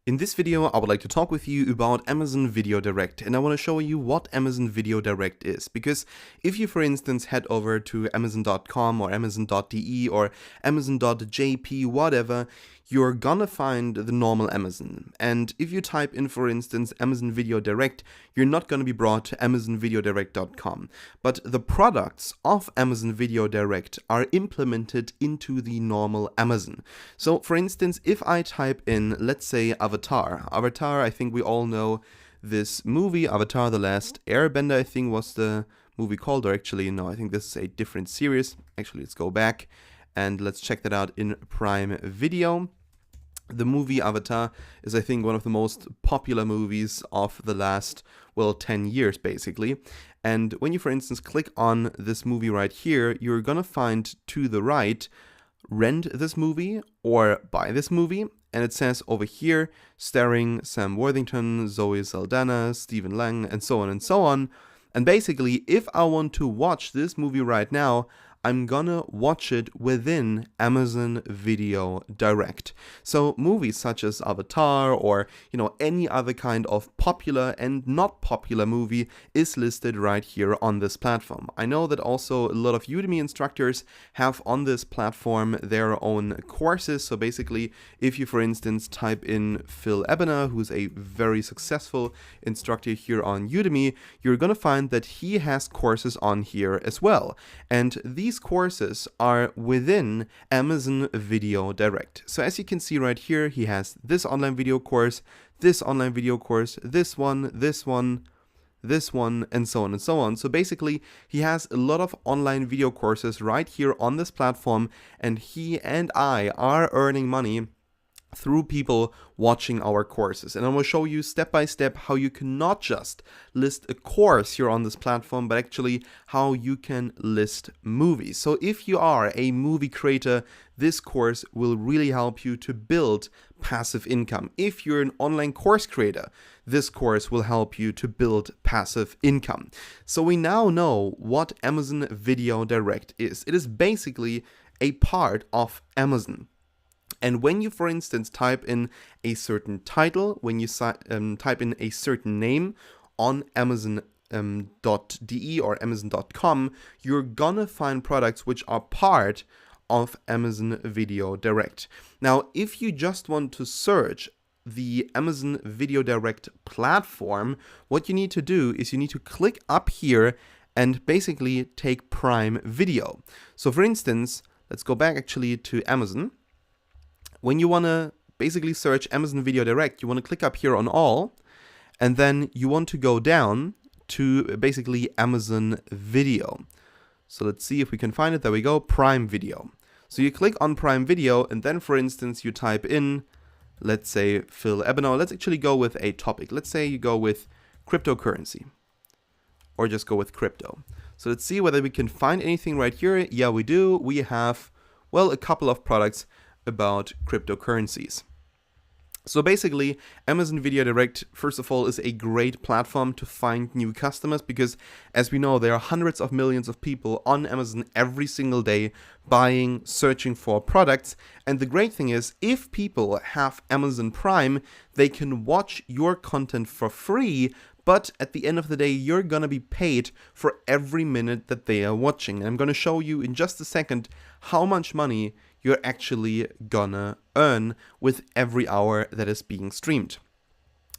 In this video, I would like to talk with you about Amazon Video Direct, and I want to show you what Amazon Video Direct is. Because if you, for instance, head over to Amazon.com or Amazon.de or Amazon.jp, whatever, you're gonna find the normal Amazon. And if you type in, for instance, Amazon Video Direct, you're not gonna be brought to AmazonVideoDirect.com. But the products of Amazon Video Direct are implemented into the normal Amazon. So, for instance, if I type in, let's say, Avatar. Avatar, I think we all know this movie, Avatar: The Last Airbender, I think was the movie called, or actually, no, I think this is a different series. Actually, let's go back and let's check that out in Prime Video. The movie Avatar is, I think, one of the most popular movies of the last, 10 years, basically. And when you, for instance, click on this movie right here, you're gonna find to the right, rent this movie or buy this movie. And it says over here, starring Sam Worthington, Zoe Saldana, Stephen Lang, and so on and so on. And basically, if I want to watch this movie right now, I'm gonna watch it within Amazon Video Direct. So movies such as Avatar or, any other kind of popular and not popular movie is listed right here on this platform. I know that also a lot of Udemy instructors have on this platform their own courses. So basically, if you, for instance, type in Phil Ebener, who's a very successful instructor here on Udemy, you're gonna find that he has courses on here as well. And these courses are within Amazon Video Direct. So as you can see right here, he has this online video course, this online video course, this one, this one, this one, and so on and so on. So basically, he has a lot of online video courses right here on this platform, and he and I are earning money through people watching our courses. And I will show you step by step how you can not just list a course here on this platform, but actually how you can list movies. So if you are a movie creator, this course will really help you to build passive income. If you're an online course creator, this course will help you to build passive income. So we now know what Amazon Video Direct is. It is basically a part of Amazon. And when you, for instance, type in a certain title, when you type in a certain name on Amazon.de or Amazon.com, you're gonna find products which are part of Amazon Video Direct. Now, if you just want to search the Amazon Video Direct platform, what you need to do is you need to click up here and basically take Prime Video. So for instance, let's go back actually to Amazon. When you want to basically search Amazon Video Direct, you want to click up here on all, and then you want to go down to basically Amazon Video. So let's see if we can find it. There we go, Prime Video. So you click on Prime Video, and then, for instance, you type in, let's say, Phil Ebener. Let's actually go with a topic. Let's say you go with cryptocurrency, or just go with crypto. So let's see whether we can find anything right here. Yeah, we do. We have, a couple of products about cryptocurrencies. So basically, Amazon Video Direct, first of all, is a great platform to find new customers because, as we know, there are hundreds of millions of people on Amazon every single day buying, searching for products. And the great thing is, if people have Amazon Prime, they can watch your content for free, but at the end of the day, you're gonna be paid for every minute that they are watching. And I'm gonna show you in just a second how much money you're actually gonna earn with every hour that is being streamed.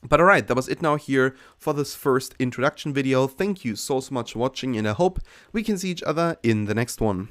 But alright, that was it now here for this first introduction video. Thank you so much for watching, and I hope we can see each other in the next one.